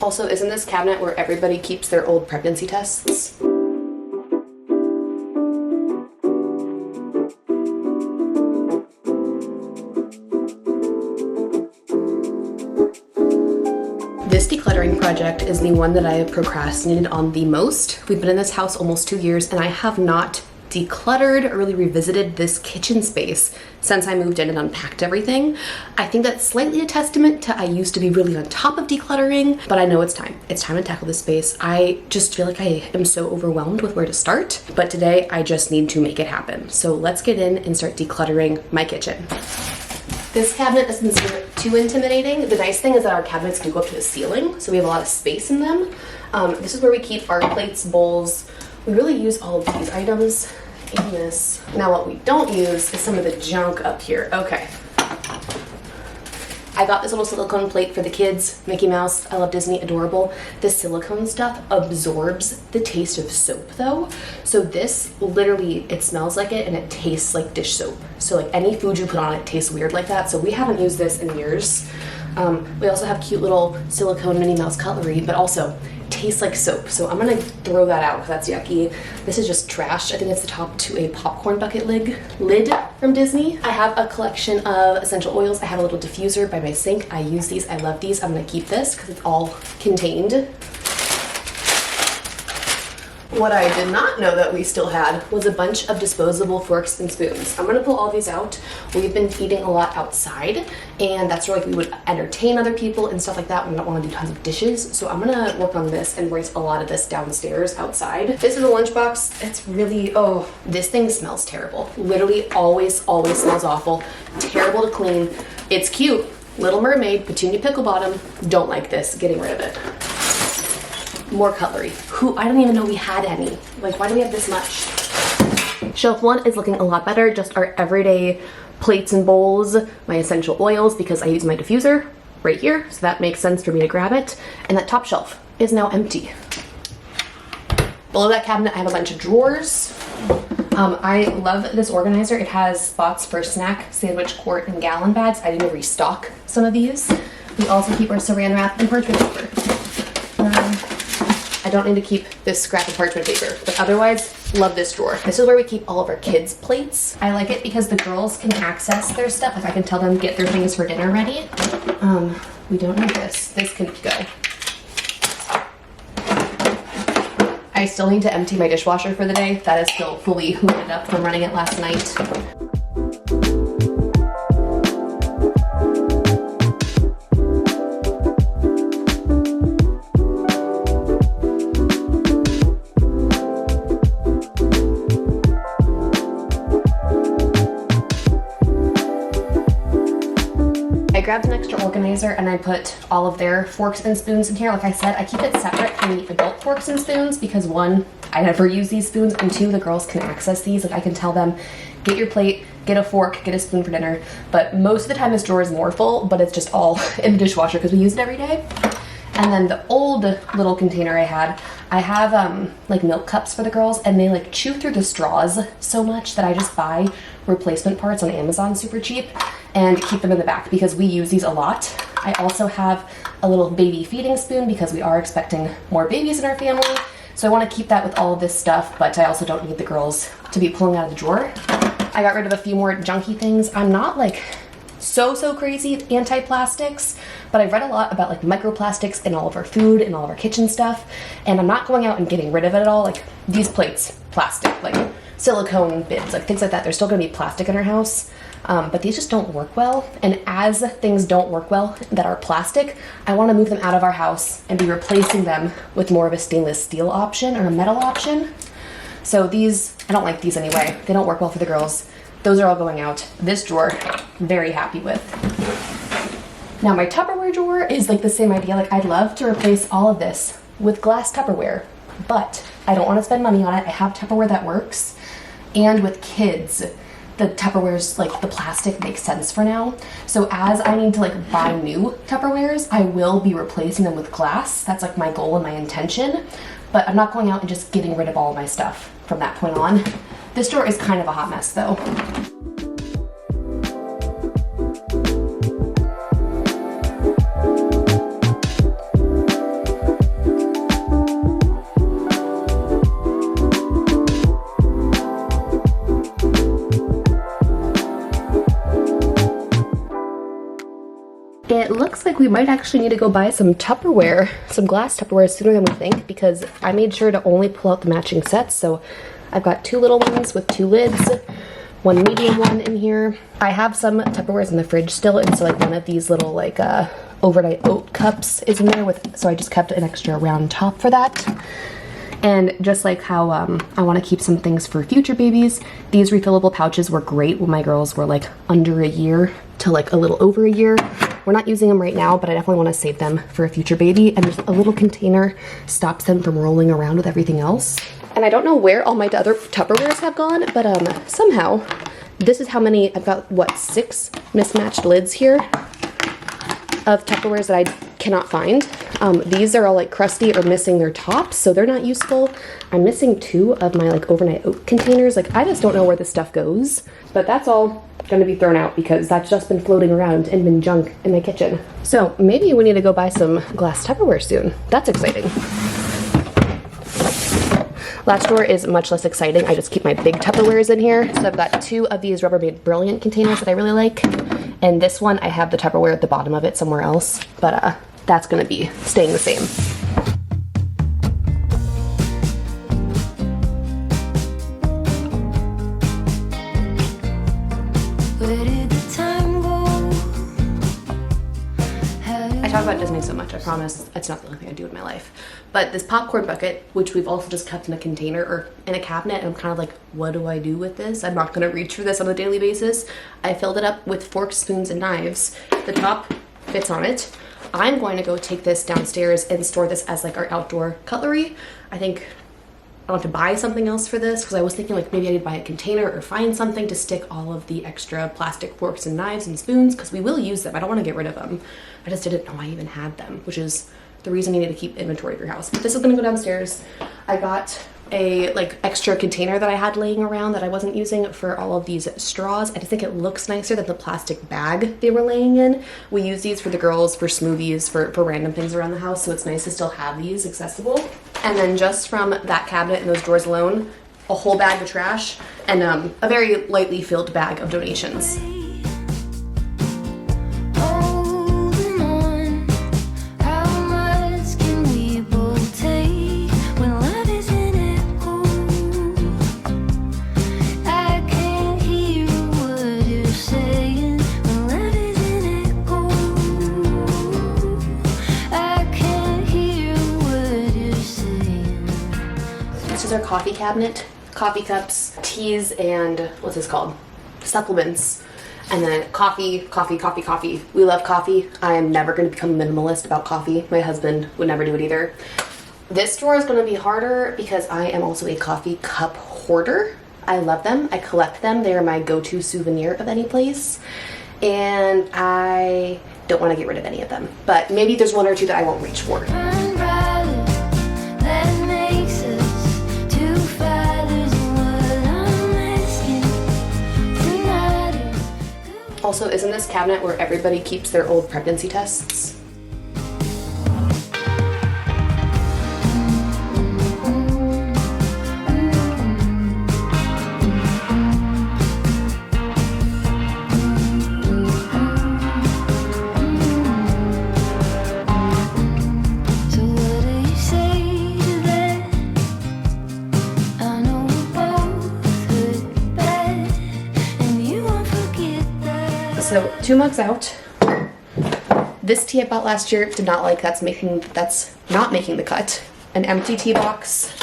Also, isn't this cabinet where everybody keeps their old pregnancy tests? This decluttering project is the one that I have procrastinated on the most. We've been in this house almost 2 years and I have not decluttered or really revisited this kitchen space since I moved in and unpacked everything. I think that's slightly a testament to I used to be really on top of decluttering, but I know it's time. It's time to tackle this space. I just feel like I am so overwhelmed with where to start, but today I just need to make it happen. So let's get in and start decluttering my kitchen. This cabinet doesn't seem too intimidating. The nice thing is that our cabinets can go up to the ceiling, so we have a lot of space in them. This is where we keep our plates, bowls. We really use all of these items in this. Now what we don't use is some of the junk up here. Okay. I got this little silicone plate for the kids. Mickey Mouse, I love Disney, adorable. This silicone stuff absorbs the taste of soap though. So this literally, it smells like it and it tastes like dish soap. So like any food you put on it tastes weird like that. So we haven't used this in years. We also have cute little silicone Minnie Mouse cutlery, but also tastes like soap. So I'm gonna throw that out because that's yucky. This is just trash. I think it's the top to a popcorn bucket lid from Disney. I have a collection of essential oils. I have a little diffuser by my sink. I use these, I love these. I'm gonna keep this because it's all contained. What I did not know that we still had was a bunch of disposable forks and spoons. I'm gonna pull all these out. We've been eating a lot outside, and that's where like we would entertain other people and stuff like that. We don't wanna do tons of dishes. So I'm gonna work on this and bring a lot of this downstairs outside. This is a lunchbox. It's really, oh, this thing smells terrible. Literally always smells awful. Terrible to clean. It's cute. Little Mermaid, Petunia Pickle Bottom. Don't like this, getting rid of it. More cutlery. I don't even know we had any. Like, why do we have this much? Shelf 1 is looking a lot better. Just our everyday plates and bowls, my essential oils, because I use my diffuser right here, so that makes sense for me to grab it. And that top shelf is now empty. Below that cabinet, I have a bunch of drawers. I love this organizer. It has spots for snack, sandwich, quart, and gallon bags. I need to restock some of these. We also keep our saran wrap and parchment paper. I don't need to keep this scrap of parchment paper, but otherwise, love this drawer. This is where we keep all of our kids' plates. I like it because the girls can access their stuff. Like I can tell them get their things for dinner ready. We don't need this. This can go. I still need to empty my dishwasher for the day. That is still fully hooded up from running it last night. I grabbed an extra organizer and I put all of their forks and spoons in here. Like I said, I keep it separate from the adult forks and spoons because one, I never use these spoons, and two, the girls can access these. Like I can tell them, get your plate, get a fork, get a spoon for dinner. But most of the time this drawer is more full, but it's just all in the dishwasher because we use it every day. And then the old little container I have like milk cups for the girls, and they like chew through the straws so much that I just buy replacement parts on Amazon super cheap and keep them in the back because we use these a lot. I also have a little baby feeding spoon because we are expecting more babies in our family. So I want to keep that with all of this stuff, but I also don't need the girls to be pulling out of the drawer. I got rid of a few more junky things. I'm not like so crazy anti-plastics, but I've read a lot about like microplastics in all of our food and all of our kitchen stuff, and I'm not going out and getting rid of it at all. Like these plates, plastic, like silicone bits, like things like that. There's still gonna be plastic in our house, but these just don't work well. And as things don't work well that are plastic, I wanna move them out of our house and be replacing them with more of a stainless steel option or a metal option. So these, I don't like these anyway. They don't work well for the girls. Those are all going out. This drawer, very happy with. Now my Tupperware drawer is like the same idea. Like I'd love to replace all of this with glass Tupperware, but I don't want to spend money on it. I have Tupperware that works. And with kids, the Tupperwares, like the plastic makes sense for now. So as I need to like buy new Tupperwares, I will be replacing them with glass. That's like my goal and my intention, but I'm not going out and just getting rid of all of my stuff from that point on. This drawer is kind of a hot mess though. looks like we might actually need to go buy some Tupperware, some glass Tupperware sooner than we think, because I made sure to only pull out the matching sets. So I've got 2 little ones with 2 lids, 1 medium one in here. I have some Tupperwares in the fridge still, and so like one of these little like overnight oat cups is in there with, so I just kept an extra round top for that. And just like how I want to keep some things for future babies, these refillable pouches were great when my girls were like under a year to like a little over a year. We're not using them right now, but I definitely want to save them for a future baby. And there's a little container, stops them from rolling around with everything else. And I don't know where all my other Tupperwares have gone, but somehow this is how many, I've got what, 6 mismatched lids here of Tupperwares that I cannot find. These are all like crusty or missing their tops, so they're not useful. I'm missing 2 of my like overnight oat containers. Like I just don't know where this stuff goes, but that's all gonna be thrown out because that's just been floating around and been junk in my kitchen. So maybe we need to go buy some glass Tupperware soon. That's exciting. Last drawer is much less exciting. I just keep my big Tupperwares in here. So I've got 2 of these Rubbermaid Brilliant containers that I really like. And this one, I have the Tupperware at the bottom of it somewhere else, but that's gonna be staying the same. Where did the time go? I talk about Disney so much, I promise it's not the only thing I do in my life. But this popcorn bucket, which we've also just kept in a container or in a cabinet, and I'm kind of like, what do I do with this? I'm not gonna reach for this on a daily basis. I filled it up with forks, spoons, and knives. The top fits on it. I'm going to go take this downstairs and store this as like our outdoor cutlery. I think I'll have to buy something else for this because I was thinking like maybe I need to buy a container or find something to stick all of the extra plastic forks and knives and spoons because we will use them. I don't want to get rid of them. I just didn't know I even had them, which is the reason you need to keep inventory of your house. But this is gonna go downstairs. I got a like extra container that I had laying around that I wasn't using for all of these straws. I just think it looks nicer than the plastic bag they were laying in. We use these for the girls, for smoothies, for random things around the house, so it's nice to still have these accessible. And then just from that cabinet and those drawers alone, a whole bag of trash and a very lightly filled bag of donations. Our coffee cabinet, coffee cups, teas, and what's this called? Supplements. And then coffee. We love coffee. I am never going to become a minimalist about coffee. My husband would never do it either. This drawer is going to be harder because I am also a coffee cup hoarder. I love them. I collect them. They are my go-to souvenir of any place. And I don't want to get rid of any of them. But maybe there's 1 or 2 that I won't reach for. Also, isn't this cabinet where everybody keeps their old pregnancy tests? So 2 months out. This tea I bought last year, did not like, that's not making the cut. An empty tea box,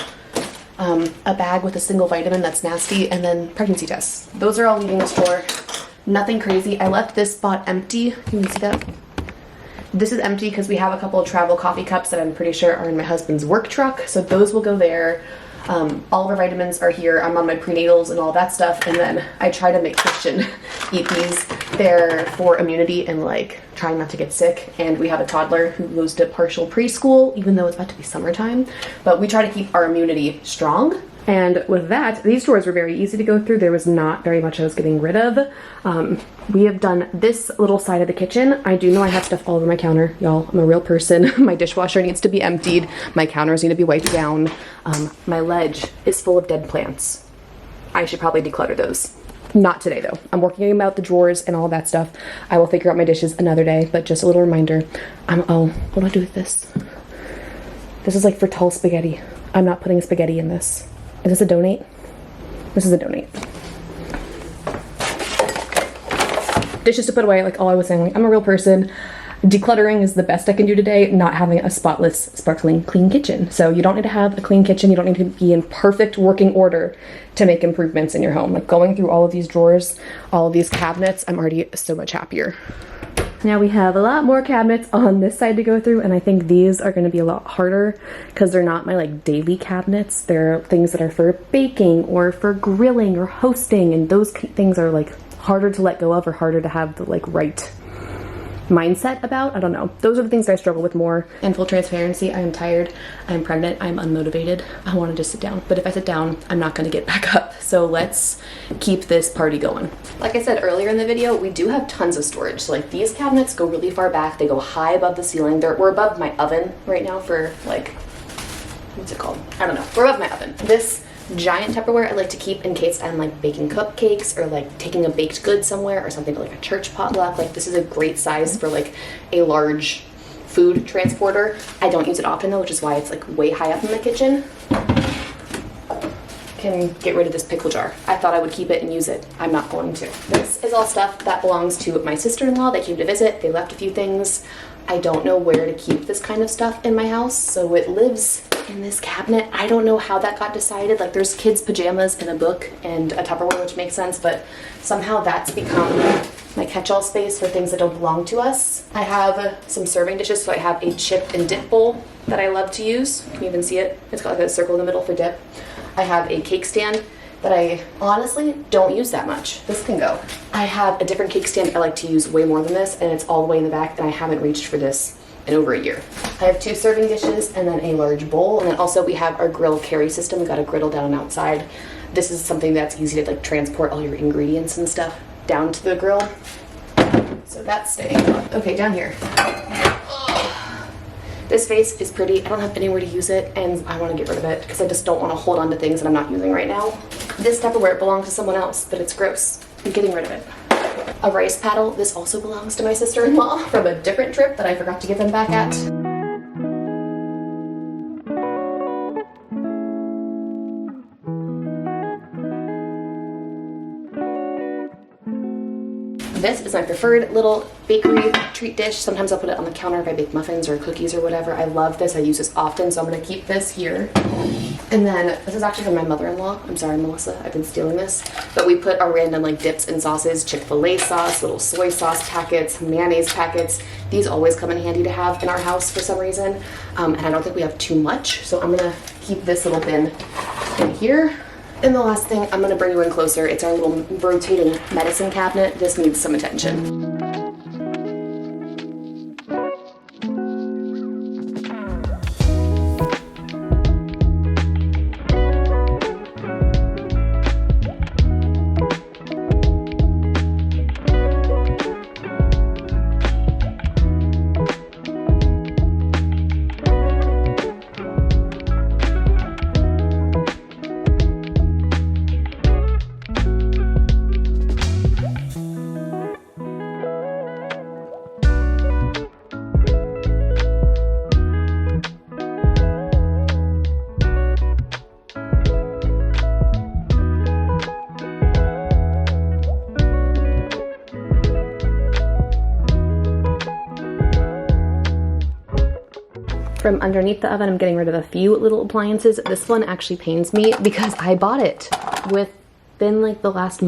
a bag with a single vitamin that's nasty, and then pregnancy tests. Those are all leaving the store. Nothing crazy. I left this spot empty. You can see that. This is empty because we have a couple of travel coffee cups that I'm pretty sure are in my husband's work truck, so those will go there. All of our vitamins are here. I'm on my prenatals and all that stuff, and then I try to make Christian eat these. They're for immunity and like trying not to get sick, and we have a toddler who goes to partial preschool, even though it's about to be summertime, but we try to keep our immunity strong. And with that, these drawers were very easy to go through. There was not very much I was getting rid of. We have done this little side of the kitchen. I do know I have stuff all over my counter, y'all. I'm a real person. My dishwasher needs to be emptied. My counters need to be wiped down. My ledge is full of dead plants. I should probably declutter those. Not today though. I'm working about the drawers and all that stuff. I will figure out my dishes another day, but just a little reminder. Oh, what do I do with this? This is like for tall spaghetti. I'm not putting spaghetti in this. Is this a donate? This is a donate. Dishes to put away, like all I was saying, like, I'm a real person. Decluttering is the best I can do today, not having a spotless, sparkling, clean kitchen. So you don't need to have a clean kitchen. You don't need to be in perfect working order to make improvements in your home. Like going through all of these drawers, all of these cabinets, I'm already so much happier. Now we have a lot more cabinets on this side to go through, and I think these are going to be a lot harder because they're not my like daily cabinets. They're things that are for baking or for grilling or hosting, and those things are like harder to let go of or harder to have the like right mindset about. I don't know. Those are the things that I struggle with more. In full transparency, I am tired, I'm pregnant, I'm unmotivated. I want to just sit down. But if I sit down, I'm not going to get back up. So let's keep this party going. Like I said earlier in the video, we do have tons of storage. So like these cabinets go really far back. They go high above the ceiling. We're above my oven right now for like, what's it called? I don't know. We're above my oven. This giant Tupperware I like to keep in case I'm like baking cupcakes or like taking a baked good somewhere or something like a church potluck. Like this is a great size for like a large food transporter. I don't use it often though, which is why it's like way high up in the kitchen. Can get rid of this pickle jar. I thought I would keep it and use it. I'm not going to. This is all stuff that belongs to my sister-in-law. They came to visit. They left a few things. I don't know where to keep this kind of stuff in my house, so it lives in this cabinet. I don't know how that got decided. Like there's kids' pajamas and a book and a Tupperware, which makes sense, but somehow that's become my catch-all space for things that don't belong to us. I have some serving dishes, so I have a chip and dip bowl that I love to use. You can even see it. It's got like a circle in the middle for dip. I have a cake stand that I honestly don't use that much. This can go. I have a different cake stand I like to use way more than this, and it's all the way in the back, and I haven't reached for this in over a year. I have 2 serving dishes and then a large bowl, and then also we have our grill carry system. We got a griddle down outside. This is something that's easy to like transport all your ingredients and stuff down to the grill. So that's staying. Okay, down here. This vase is pretty. I don't have anywhere to use it, and I want to get rid of it because I just don't want to hold on to things that I'm not using right now. This Tupperware belongs to someone else, but it's gross. I'm getting rid of it. A rice paddle. This also belongs to my sister-in-law from a different trip that I forgot to give them back at. This is my preferred little bakery treat dish. Sometimes I'll put it on the counter if I bake muffins or cookies or whatever. I love this. I use this often, so I'm going to keep this here. And then this is actually from my mother-in-law. I'm sorry, Melissa, I've been stealing this. But we put our random like dips and sauces, Chick-fil-A sauce, little soy sauce packets, mayonnaise packets. These always come in handy to have in our house for some reason. And I don't think we have too much, so I'm going to keep this little bin in here. And the last thing, I'm going to bring you in closer. It's our little rotating medicine cabinet. This needs some attention. From underneath the oven, I'm getting rid of a few little appliances. This one actually pains me because I bought it within like the last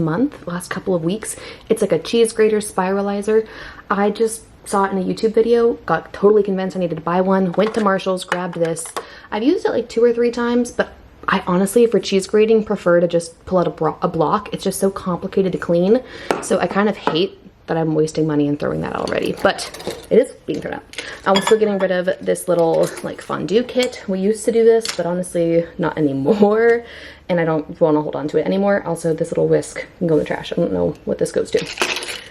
couple of weeks. It's like a cheese grater spiralizer. I just saw it in a YouTube video, got totally convinced I needed to buy one, went to Marshall's, grabbed this. I've used it like 2 or 3 times, but I honestly, for cheese grating, prefer to just pull out a block. It's just so complicated to clean. So I kind of hate that I'm wasting money and throwing that out already, but it is being thrown out. I'm also getting rid of this little like fondue kit. We used to do this, but honestly not anymore, and I don't want to hold on to it anymore. Also, this little whisk can go in the trash. I don't know what this goes to.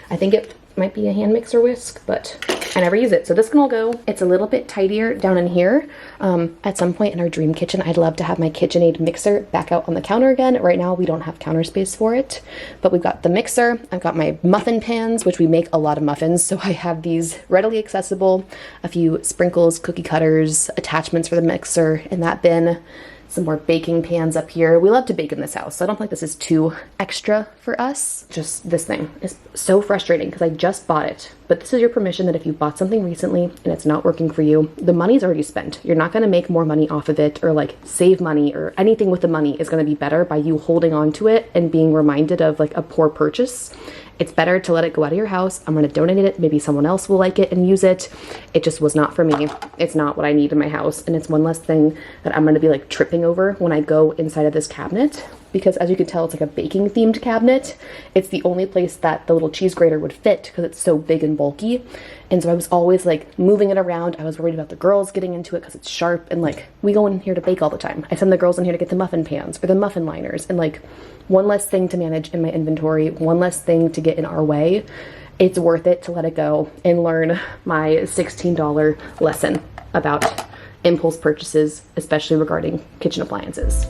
I think it might be a hand mixer whisk, but I never use it. So this can all go. It's a little bit tidier down in here. At some point in our dream kitchen, I'd love to have my KitchenAid mixer back out on the counter again. Right now, we don't have counter space for it, but we've got the mixer. I've got my muffin pans, which we make a lot of muffins. So I have these readily accessible, a few sprinkles, cookie cutters, attachments for the mixer in that bin. Some more baking pans up here. We love to bake in this house, so I don't think this is too extra for us. Just this thing is so frustrating because I just bought it. But this is your permission that if you bought something recently and it's not working for you, the money's already spent. You're not gonna make more money off of it or like save money or anything with the money is gonna be better by you holding on to it and being reminded of like a poor purchase. It's better to let it go out of your house. I'm gonna donate it. Maybe someone else will like it and use it. It just was not for me. It's not what I need in my house. And it's one less thing that I'm gonna be like tripping over when I go inside of this cabinet. Because as you can tell, it's like a baking themed cabinet. It's the only place that the little cheese grater would fit because it's so big and bulky. And so I was always like moving it around. I was worried about the girls getting into it because it's sharp, and like we go in here to bake all the time. I send the girls in here to get the muffin pans or the muffin liners, and like one less thing to manage in my inventory, one less thing to get in our way. It's worth it to let it go and learn my $16 lesson about impulse purchases, especially regarding kitchen appliances.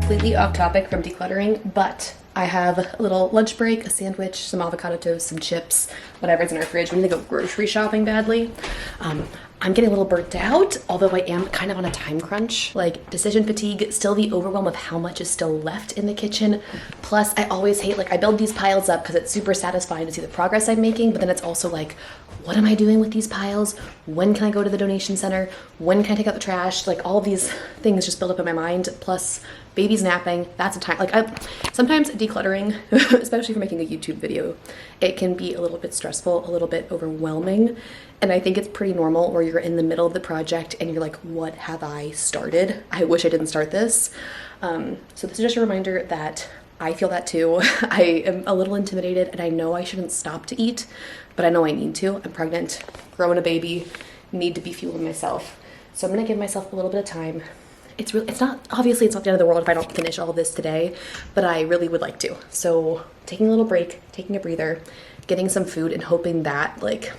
Completely off topic from decluttering, but I have a little lunch break, a sandwich, some avocado toast, some chips, whatever's in our fridge. We need to go grocery shopping badly. I'm getting a little burnt out, although I am kind of on a time crunch. Like decision fatigue, still the overwhelm of how much is still left in the kitchen. Plus, I always hate, like I build these piles up because it's super satisfying to see the progress I'm making, but then it's also like, what am I doing with these piles? When can I go to the donation center? When can I take out the trash? Like all of these things just build up in my mind. Plus baby's napping, that's a time. Like sometimes decluttering, especially for making a YouTube video, it can be a little bit stressful, a little bit overwhelming. And I think it's pretty normal where you're in the middle of the project and you're like, what have I started? I wish I didn't start this. So this is just a reminder that I feel that too. I am a little intimidated and I know I shouldn't stop to eat, but I know I need to. I'm pregnant, growing a baby, need to be fueling myself. So I'm gonna give myself a little bit of time. It's not the end of the world if I don't finish all of this today, but I really would like to. So taking a little break, taking a breather, getting some food and hoping that like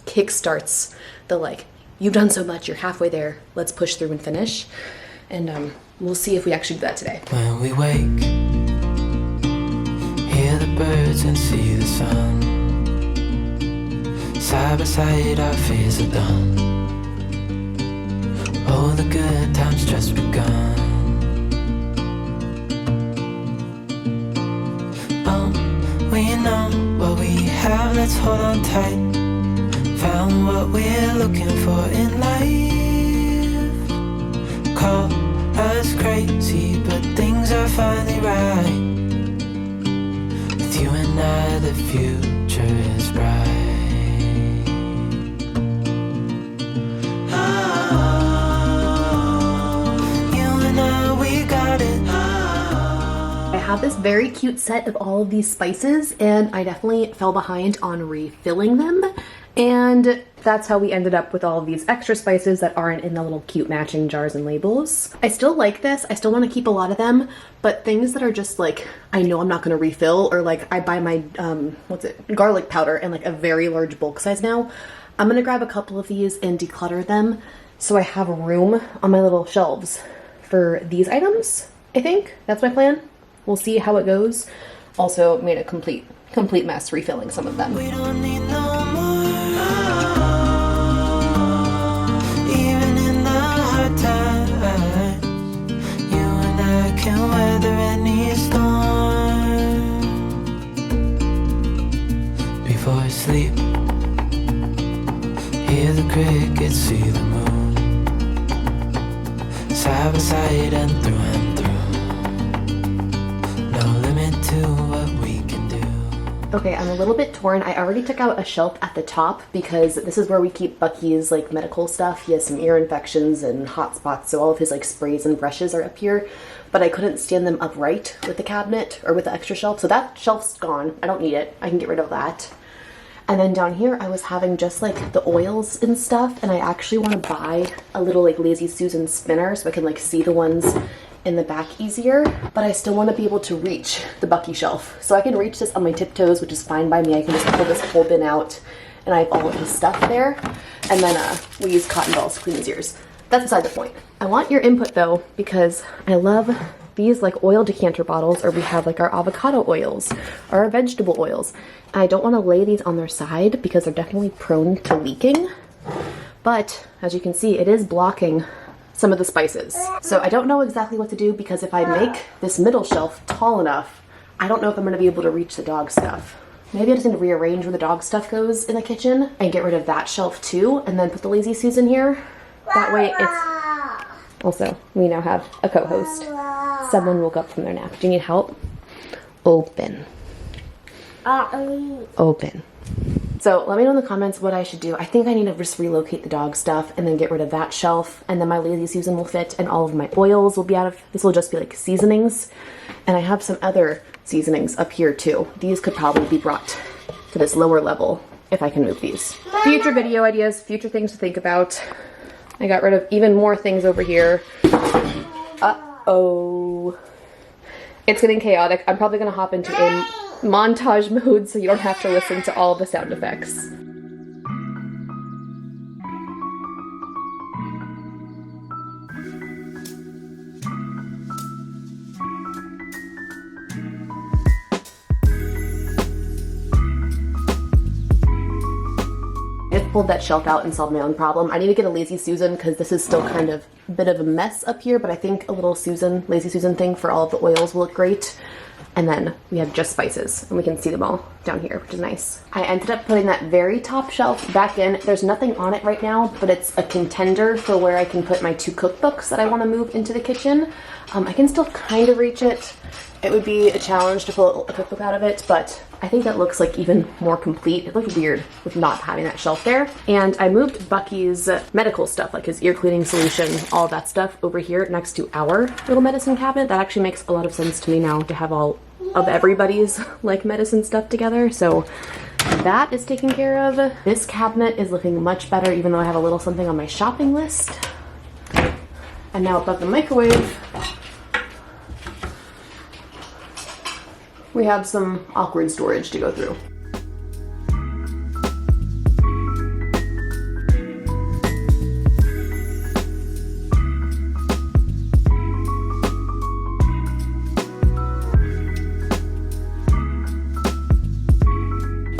kickstarts the like, you've done so much, you're halfway there, let's push through and finish. And we'll see if we actually do that today. When we wake, hear the birds and see the sun. Side by side our fears are done. All the good times just begun. We know what we have, let's hold on tight. Found what we're looking for in life. Call us crazy, but things are finally right. With you and I, the future is bright. I have this very cute set of all of these spices and I definitely fell behind on refilling them, and that's how we ended up with all of these extra spices that aren't in the little cute matching jars and labels. I still like this, I still want to keep a lot of them, but things that are just like, I know I'm not going to refill, or like I buy my, garlic powder in like a very large bulk size now, I'm going to grab a couple of these and declutter them so I have room on my little shelves for these items. I think that's my plan. We'll see how it goes. Also made a complete mess refilling some of them. We don't need no more. Even in the hard times, you and I can weather any storm. Before I sleep, hear the crickets, see the moon. Side by side and through and through. No limit to what we can do. Okay, I'm a little bit torn. I already took out a shelf at the top because this is where we keep Bucky's like medical stuff. He has some ear infections and hot spots, so all of his like sprays and brushes are up here, but I couldn't stand them upright with the cabinet or with the extra shelf, so that shelf's gone. I don't need it. I can get rid of that. And then down here, I was having just like the oils and stuff, and I actually want to buy a little like Lazy Susan spinner so I can like see the ones in the back easier, but I still want to be able to reach the Bucky shelf. So I can reach this on my tiptoes, which is fine by me. I can just pull this whole bin out and I have all of his stuff there. And then we use cotton balls to clean his ears. That's beside the point. I want your input though, because I love these like oil decanter bottles, or we have like our avocado oils or our vegetable oils. And I don't want to lay these on their side because they're definitely prone to leaking. But as you can see, it is blocking some of the spices. So I don't know exactly what to do, because if I make this middle shelf tall enough, I don't know if I'm going to be able to reach the dog stuff. Maybe I just need to rearrange where the dog stuff goes in the kitchen and get rid of that shelf too, and then put the Lazy Susan here. That way it's... Also, we now have a co-host. Someone woke up from their nap. Do you need help? Open. Open. So let me know in the comments what I should do. I think I need to just relocate the dog stuff and then get rid of that shelf, and then my Lazy Susan will fit, and all of my oils will be out of, this will just be like seasonings. And I have some other seasonings up here too. These could probably be brought to this lower level if I can move these. Future video ideas, future things to think about. I got rid of even more things over here. Uh-oh. It's getting chaotic. I'm probably gonna hop into a montage mode so you don't have to listen to all the sound effects. I just pulled that shelf out and solved my own problem. I need to get a Lazy Susan because this is still kind of a bit of a mess up here, but I think a little Lazy Susan thing for all of the oils will look great. And then we have just spices, and we can see them all down here, which is nice. I ended up putting that very top shelf back in. There's nothing on it right now, but it's a contender for where I can put my 2 cookbooks that I want to move into the kitchen. I can still kind of reach it. It would be a challenge to pull a cookbook out of it, but I think that looks like even more complete. It looked weird with not having that shelf there. And I moved Bucky's medical stuff, like his ear cleaning solution, all that stuff over here next to our little medicine cabinet. That actually makes a lot of sense to me now to have all of everybody's like medicine stuff together. So that is taken care of. This cabinet is looking much better, even though I have a little something on my shopping list. And now above the microwave, we have some awkward storage to go through.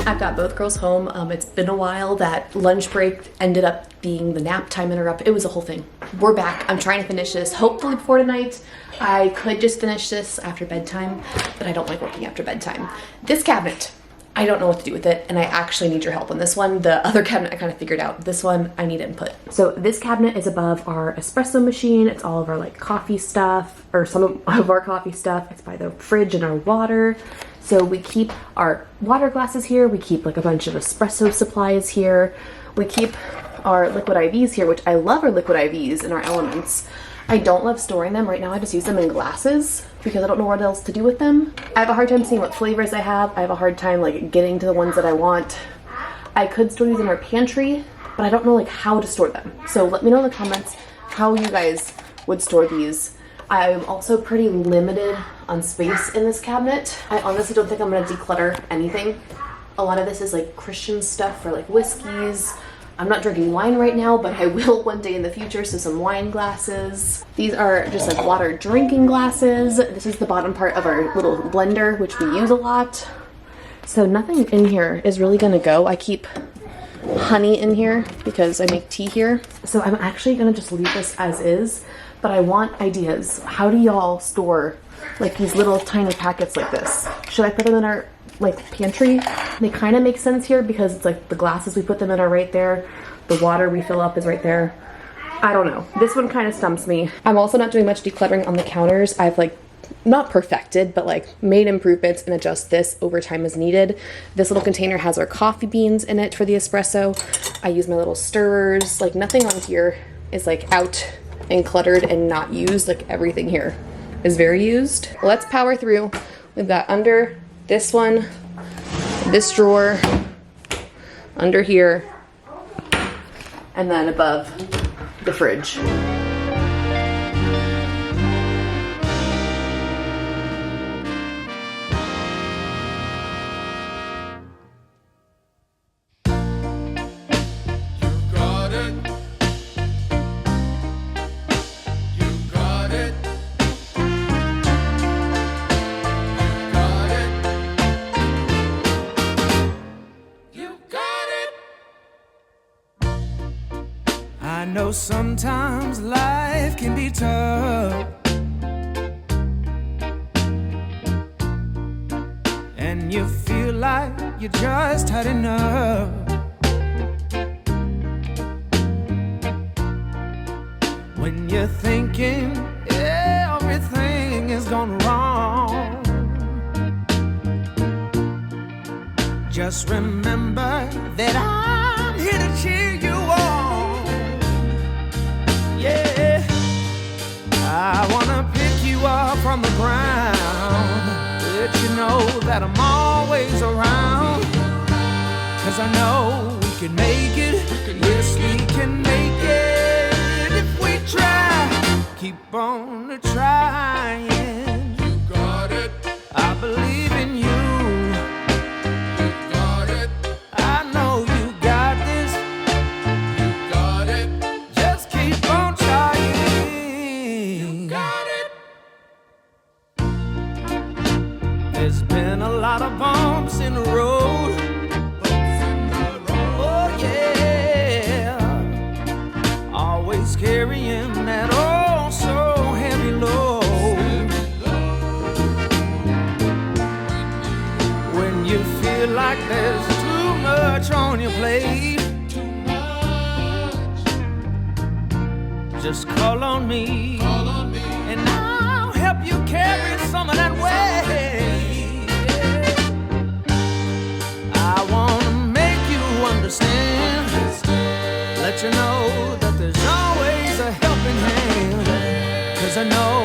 I've got both girls home. It's been a while. That lunch break ended up being the nap time interrupt. It was a whole thing. We're back. I'm trying to finish this hopefully before tonight. I could just finish this after bedtime, but I don't like working after bedtime. This cabinet, I don't know what to do with it, and I actually need your help on this one. The other cabinet I kind of figured out. This one, I need input. So this cabinet is above our espresso machine. It's all of our like coffee stuff, or some of our coffee stuff. It's by the fridge and our water. So we keep our water glasses here. We keep like a bunch of espresso supplies here. We keep our liquid IVs here, which I love our liquid IVs and our elements. I don't love storing them. Right now I just use them in glasses because I don't know what else to do with them. I have a hard time seeing what flavors I have. I have a hard time like getting to the ones that I want. I could store these in our pantry, but I don't know like how to store them. So let me know in the comments how you guys would store these. I'm also pretty limited on space in this cabinet. I honestly don't think I'm gonna declutter anything. A lot of this is like Christian stuff for like whiskeys. I'm not drinking wine right now, but I will one day in the future, so some wine glasses. These are just like water drinking glasses. This is the bottom part of our little blender, which we use a lot. So nothing in here is really gonna go. I keep honey in here because I make tea here. So I'm actually gonna just leave this as is, but I want ideas. How do y'all store like these little tiny packets like this? Should I put them in our like pantry? They kind of make sense here because it's like the glasses we put them in are right there. The water we fill up is right there. I don't know. This one kind of stumps me. I'm also not doing much decluttering on the counters. I've like not perfected, but like made improvements and adjust this over time as needed. This little container has our coffee beans in it for the espresso. I use my little stirrers. Like nothing on here is like out and cluttered and not used. Like everything here is very used. Let's power through. We've got under this one, this drawer, under here, and then above the fridge. I know sometimes life can be tough, and you feel like you just had enough. When you're thinking everything is gone wrong, just remember that I'm here to cheer you on. Yeah, I wanna pick you up from the ground, let you know that I'm always around. 'Cause I know we can make it, yes we can make it if we try. Keep on trying. You got it. I believe in you. You got it. I know you got this. You got it. Just keep on trying. You got it. There's been a lot of bumps in the road. Oh yeah. Always carrying that oh so heavy load. When you feel like there's too much on your plate, just call on me, and I'll help you carry some of that weight. I wanna make you understand, let you know that there's always a helping hand. 'Cause I know